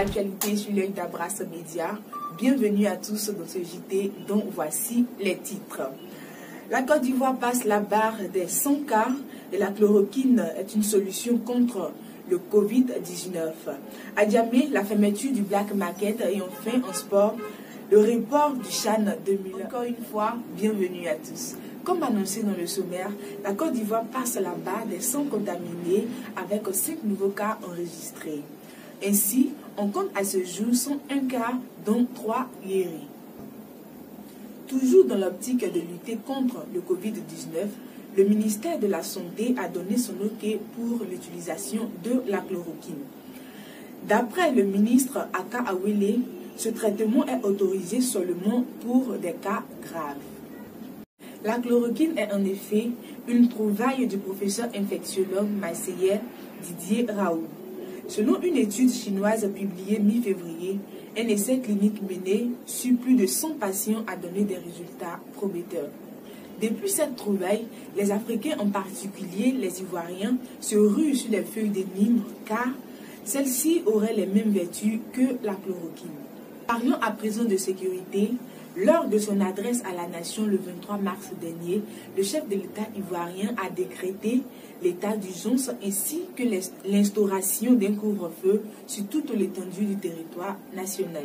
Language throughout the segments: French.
l'actualité sur l'œil d'Abras Média. Bienvenue à tous dans ce JT dont voici les titres. La Côte d'Ivoire passe la barre des 100 cas et la chloroquine est une solution contre le Covid-19. À Djamé, la fermeture du Black Market et enfin en sport, le report du CHAN 2000. Encore une fois, bienvenue à tous. Comme annoncé dans le sommaire, la Côte d'Ivoire passe la barre des 100 contaminés avec 5 nouveaux cas enregistrés. Ainsi, on compte à ce jour 101 cas, dont 3 guéris. Toujours dans l'optique de lutter contre le Covid-19, le ministère de la Santé a donné son OK pour l'utilisation de la chloroquine. D'après le ministre Aka Awele, ce traitement est autorisé seulement pour des cas graves. La chloroquine est en effet une trouvaille du professeur infectiologue marseillais Didier Raoult. Selon une étude chinoise publiée mi-février, un essai clinique mené sur plus de 100 patients a donné des résultats prometteurs. Depuis cette trouvaille, les Africains, en particulier les Ivoiriens, se ruent sur les feuilles de Nîmes car celles-ci auraient les mêmes vertus que la chloroquine. Parlons à présent de sécurité. Lors de son adresse à la nation le 23 mars dernier, le chef de l'État ivoirien a décrété l'état d'urgence ainsi que l'instauration d'un couvre-feu sur toute l'étendue du territoire national.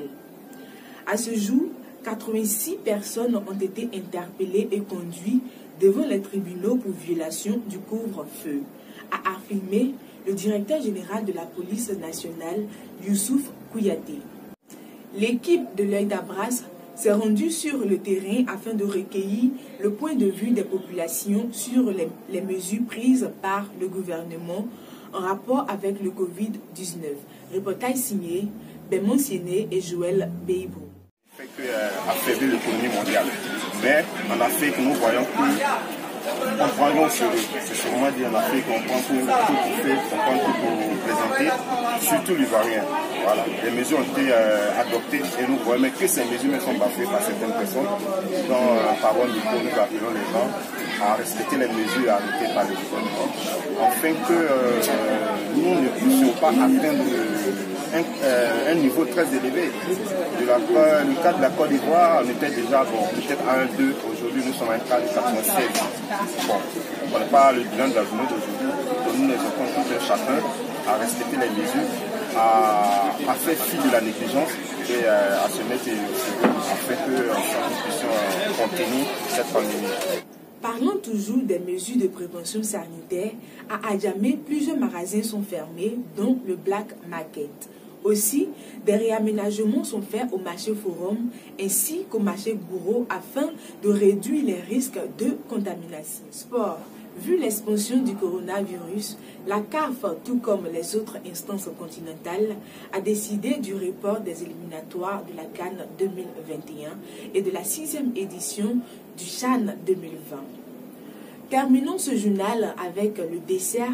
À ce jour, 86 personnes ont été interpellées et conduites devant les tribunaux pour violation du couvre-feu, a affirmé le directeur général de la police nationale, Youssouf Kouyaté. L'équipe de l'œil d'Abras s'est rendue sur le terrain afin de recueillir le point de vue des populations sur les mesures prises par le gouvernement en rapport avec le Covid-19. Reportage signé Bémon Siene et Joël Beibou. Affaiblir l'économie mondiale. Mais en Afrique, nous voyons qu'on prend long sérieux. C'est sûrement dit en Afrique, on prend tout pour faire, on prend tout pour présenter, surtout l'Ivoirien. Voilà. Les mesures ont été adoptées et nous voyons mais que ces mesures sont bafouées par certaines personnes. Dans parole du coup, nous appelons les gens à respecter les mesures arrêtées par le gouvernement, afin que nous ne puissions pas atteindre un niveau très élevé. Le cas de la Côte d'Ivoire, on était déjà peut-être à 1,2. Aujourd'hui, nous sommes à un cas de 96. Bon, on n'est pas le bilan de la journée d'aujourd'hui. Nous les appelons tout un chacun à respecter les mesures, à faire fi de la négligence et à se mettre afin que nous puissions contenir cette pandémie. Parlons toujours des mesures de prévention sanitaire. À Adjamé, plusieurs magasins sont fermés, dont le Black Market. Aussi, des réaménagements sont faits au marché Forum ainsi qu'au marché Gouraud afin de réduire les risques de contamination. Sport. Vu l'expansion du coronavirus, la CAF, tout comme les autres instances continentales, a décidé du report des éliminatoires de la CAN 2021 et de la 6e édition du CHAN 2020. Terminons ce journal avec le dessert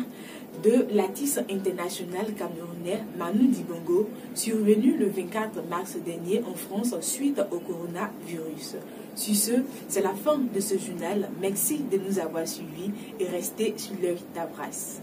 de l'artiste international camerounais Manu Dibango, survenu le 24 mars dernier en France suite au coronavirus. Sur ce, c'est la fin de ce journal. Merci de nous avoir suivis et restez sur l'œil d'Abras.